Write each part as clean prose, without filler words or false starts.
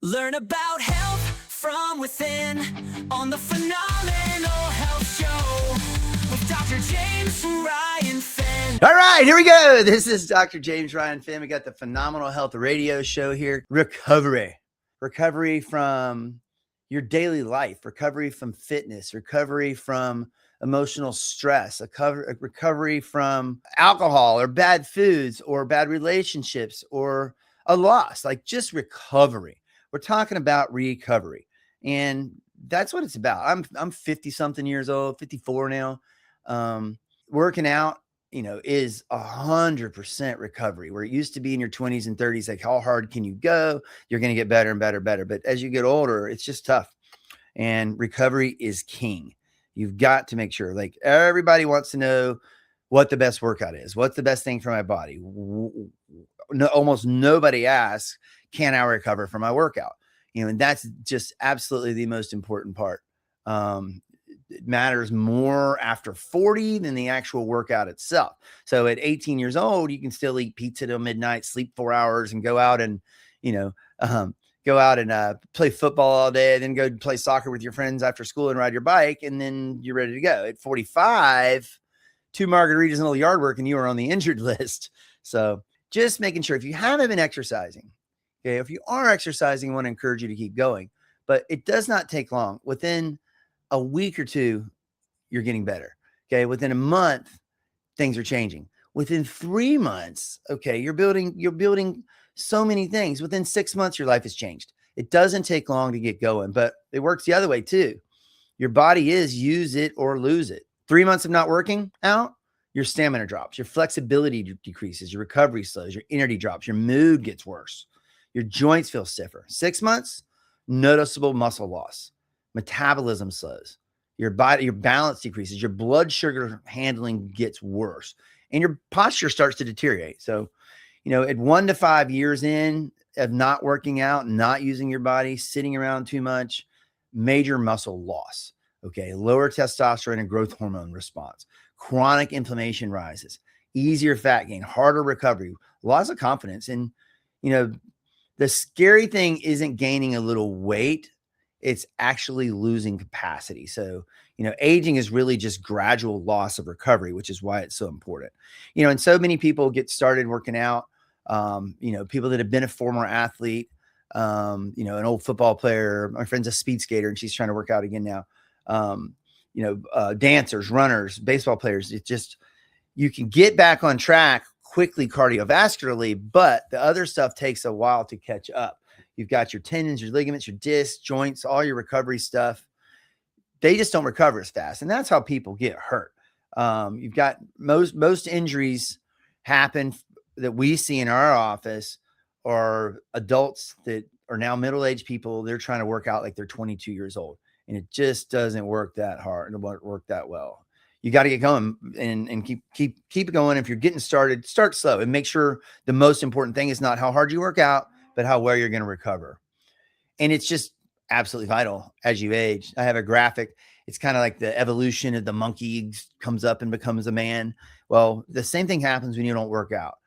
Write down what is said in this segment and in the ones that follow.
Learn about health from within on the Phenomenal Health Show with Dr. James Ryan Finn. All right, here we go. This is Dr. James Ryan Finn. We got the Phenomenal Health Radio Show here. Recovery from your daily life, recovery from fitness, recovery from emotional stress, recovery from alcohol or bad foods or bad relationships or a loss, like just recovery. We're talking about recovery, and that's what it's about. I'm 50 something years old, 54 now. Working out, is 100% recovery, where it used to be in your 20s and 30s. Like, how hard can you go? You're going to get better and better, But as you get older, it's just tough, and recovery is king. You've got to make sure, like, everybody wants to know what the best workout is. What's the best thing for my body? No, almost nobody asks, can I recover from my workout? And that's just absolutely the most important part. It matters more after 40 than the actual workout itself. So at 18 years old, you can still eat pizza till midnight, sleep 4 hours, and go out and, play football all day, then go play soccer with your friends after school and ride your bike, and then you're ready to go. At 45, 2 margaritas and a little yard work, and you are on the injured list. So just making sure, if you haven't been exercising, okay, if you are exercising, I want to encourage you to keep going, but it does not take long. Within a week or two, you're getting better. Okay. Within a month, things are changing. Within 3 months, okay, you're building so many things. Within 6 months, your life has changed. It doesn't take long to get going, but it works the other way too. Your body is use it or lose it. 3 months of not working out, your stamina drops, your flexibility decreases, your recovery slows, your energy drops, your mood gets worse, your joints feel stiffer. 6 months, noticeable muscle loss, metabolism slows, your balance decreases, your blood sugar handling gets worse, and your posture starts to deteriorate. So, at 1 to 5 years in of not working out, not using your body, sitting around too much, major muscle loss, okay, lower testosterone and growth hormone response, chronic inflammation rises, easier fat gain, harder recovery, loss of confidence. And, the scary thing isn't gaining a little weight. It's actually losing capacity. So, aging is really just gradual loss of recovery, which is why it's so important. And so many people get started working out, people that have been a former athlete, an old football player. My friend's a speed skater and she's trying to work out again now. Dancers, runners, baseball players. It's just, you can get back on track quickly cardiovascularly, but the other stuff takes a while to catch up. You've got your tendons, your ligaments, your discs, joints, all your recovery stuff. They just don't recover as fast. And that's how people get hurt. You've got most injuries happen that we see in our office are adults that are now middle-aged people. They're trying to work out like they're 22 years old. And it just doesn't work that hard. It won't work that well. You got to get going and keep it going. If you're getting started, start slow and make sure the most important thing is not how hard you work out, but how well you're going to recover. And it's just absolutely vital as you age. I have a graphic. It's kind of like the evolution of the monkey comes up and becomes a man. Well, the same thing happens when you don't work out,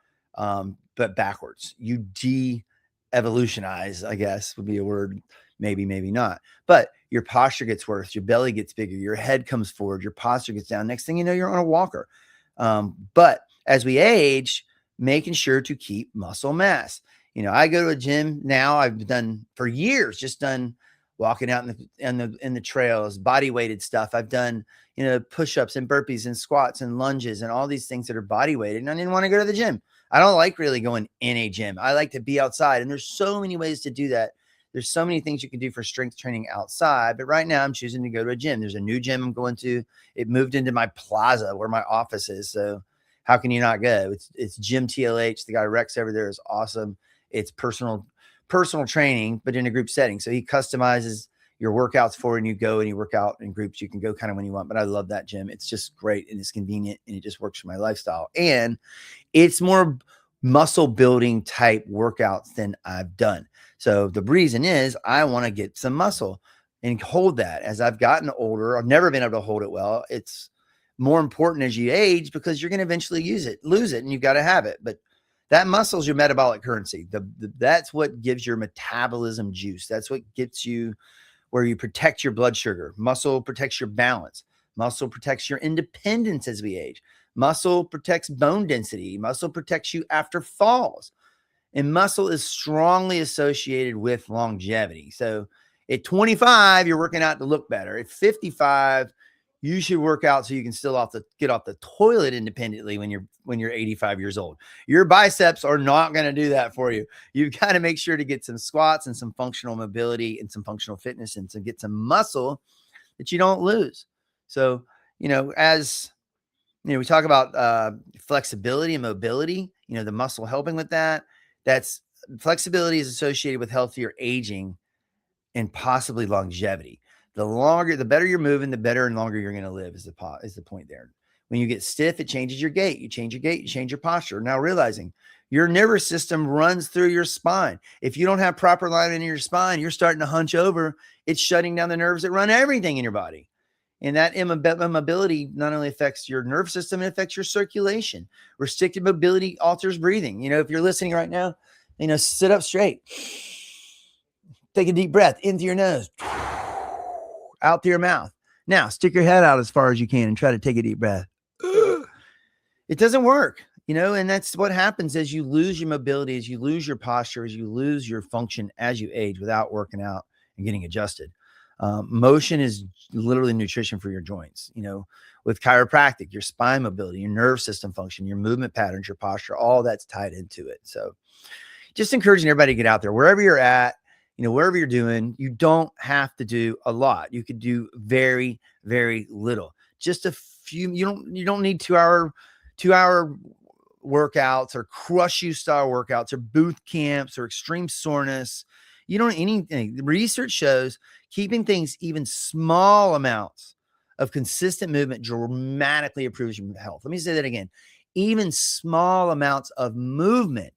but backwards. You de-evolutionize, I guess would be a word. Maybe not. But your posture gets worse. Your belly gets bigger. Your head comes forward. Your posture gets down. Next thing you know, you're on a walker. But as we age, making sure to keep muscle mass. I go to a gym now. I've done for years, just done walking out in the trails, body weighted stuff. I've done, push-ups and burpees and squats and lunges and all these things that are body weighted. And I didn't want to go to the gym. I don't like really going in a gym. I like to be outside. And there's so many ways to do that. There's so many things you can do for strength training outside, but right now I'm choosing to go to a gym. There's a new gym I'm going to. It moved into my plaza where my office is. So how can you not go? It's Gym TLH. The guy Rex over there is awesome. It's personal training, but in a group setting. So he customizes your workouts for you, and you go and you work out in groups. You can go kind of when you want, but I love that gym. It's just great and it's convenient and it just works for my lifestyle. And it's more muscle building type workouts than I've done. So the reason is I want to get some muscle and hold that. As I've gotten older, I've never been able to hold it well. It's more important as you age because you're going to eventually lose it, and you've got to have it. But That muscle is your metabolic currency. That's what gives your metabolism juice. That's what gets you where you protect your blood sugar. Muscle protects your balance. Muscle protects your independence as we age. Muscle protects bone density. Muscle protects you after falls. And muscle is strongly associated with longevity. So at 25, you're working out to look better. At 55, you should work out so you can still get off the toilet independently when you're 85 years old. Your biceps are not going to do that for you. You've got to make sure to get some squats and some functional mobility and some functional fitness and to get some muscle that you don't lose. So, as we talk about flexibility and mobility, the muscle helping with that. That's flexibility is associated with healthier aging and possibly longevity. The better you're moving, the better and longer you're going to live is the point there. When you get stiff, it changes your gait. You change your gait, you change your posture. Now realizing your nervous system runs through your spine. If you don't have proper alignment in your spine, you're starting to hunch over. It's shutting down the nerves that run everything in your body. And that immobility not only affects your nervous system, it affects your circulation. Restricted mobility alters breathing. If you're listening right now, sit up straight. Take a deep breath into your nose, out through your mouth. Now, stick your head out as far as you can and try to take a deep breath. It doesn't work, and that's what happens as you lose your mobility, as you lose your posture, as you lose your function as you age without working out and getting adjusted. Motion is literally nutrition for your joints. With chiropractic, your spine mobility, your nerve system function, your movement patterns, your posture, all that's tied into it. So just encouraging everybody to get out there wherever you're at, wherever you're doing. You don't have to do a lot. You could do very, very little, just a few. You don't need 2-hour workouts or crush you style workouts or boot camps or extreme soreness. You don't need anything. The research shows keeping things even small amounts of consistent movement dramatically improves your health. Let me say that again. Even small amounts of movement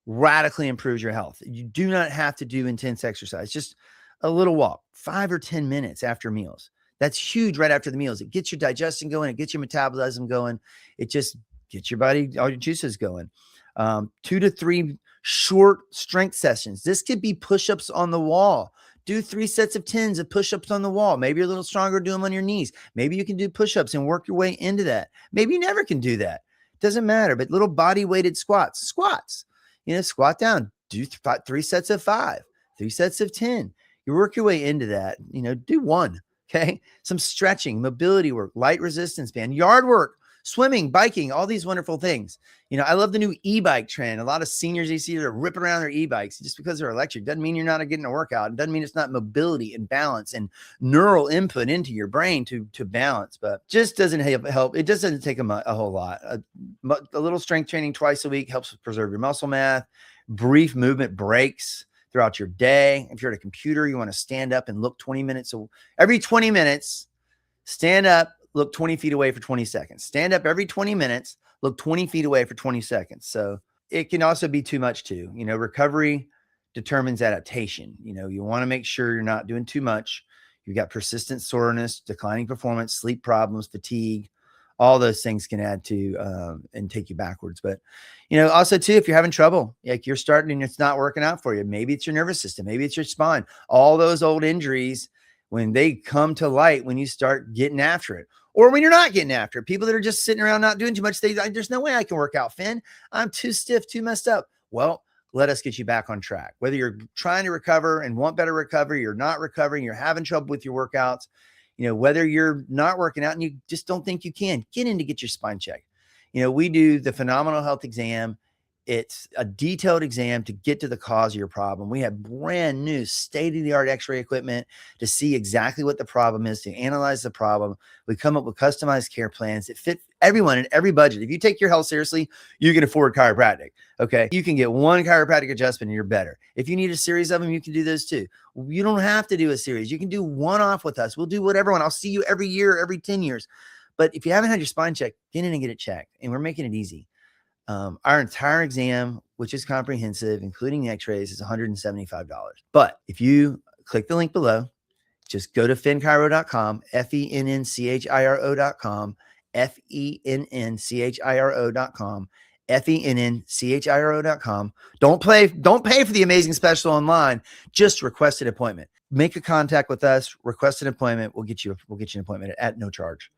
radically improves your health. You do not have to do intense exercise. Just a little walk, 5 or 10 minutes after meals. That's huge right after the meals. It gets your digestion going. It gets your metabolism going. It just gets your body, all your juices going. 2 to 3 short strength sessions. This could be push-ups on the wall. Do 3 sets of 10s of push-ups on the wall. Maybe you're a little stronger, do them on your knees. Maybe you can do push-ups and work your way into that. Maybe you never can do that. Doesn't matter, but little body-weighted squats. Squat down, do 3 sets of 5, 3 sets of 10. You work your way into that, do 1. Okay. Some stretching, mobility work, light resistance band, yard work, swimming, biking, all these wonderful things. I love the new e-bike trend. A lot of seniors you see are ripping around their e-bikes just because they're electric. Doesn't mean you're not getting a workout. It doesn't mean it's not mobility and balance and neural input into your brain to balance, but just doesn't help. It just doesn't take a whole lot. A little strength training twice a week helps preserve your muscle mass. Brief movement breaks throughout your day. If you're at a computer, you want to stand up and look 20 minutes. So every 20 minutes, stand up, look 20 feet away for 20 seconds. Stand up every 20 minutes, look 20 feet away for 20 seconds. So it can also be too much too. Recovery determines adaptation. You want to make sure you're not doing too much. You've got persistent soreness, declining performance, sleep problems, fatigue. All those things can add to and take you backwards. But, also too, if you're having trouble, like you're starting and it's not working out for you, maybe it's your nervous system, maybe it's your spine, all those old injuries, when they come to light, when you start getting after it, or when you're not getting after it, people that are just sitting around not doing too much, there's no way I can work out, Finn. I'm too stiff, too messed up. Well, let us get you back on track. Whether you're trying to recover and want better recovery, you're not recovering, you're having trouble with your workouts, whether you're not working out and you just don't think you can, get in to get your spine checked. We do the Phenomenal Health Exam. It's a detailed exam to get to the cause of your problem. We have brand new state-of-the-art x-ray equipment to see exactly what the problem is, to analyze the problem. We come up with customized care plans that fit everyone in every budget. If you take your health seriously, you can afford chiropractic. Okay. You can get 1 chiropractic adjustment and you're better. If you need a series of them, you can do those too. You don't have to do a series. You can do one off with us. We'll do whatever one. I'll see you every year, every 10 years. But if you haven't had your spine checked, get in and get it checked. And we're making it easy. Our entire exam, which is comprehensive, including the x-rays, is $175. But if you click the link below, just go to fennchiro.com, FENNCHIRO.com, FENNCHIRO.com, FENNCHIRO.com. Don't pay for the amazing special online. Just request an appointment. Make a contact with us. Request an appointment. We'll get you an appointment at no charge.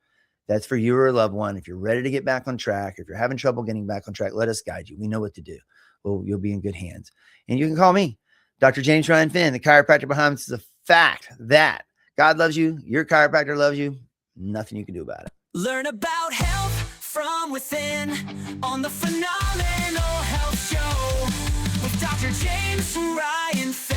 That's for you or a loved one. If you're ready to get back on track, if you're having trouble getting back on track, let us guide you. We know what to do. Well, you'll be in good hands. And you can call me, Dr. James Ryan Finn, the chiropractor behind this. Is a fact that God loves you. Your chiropractor loves you. Nothing you can do about it. Learn about health from within on the Phenomenal Health Show with Dr. James Ryan Finn.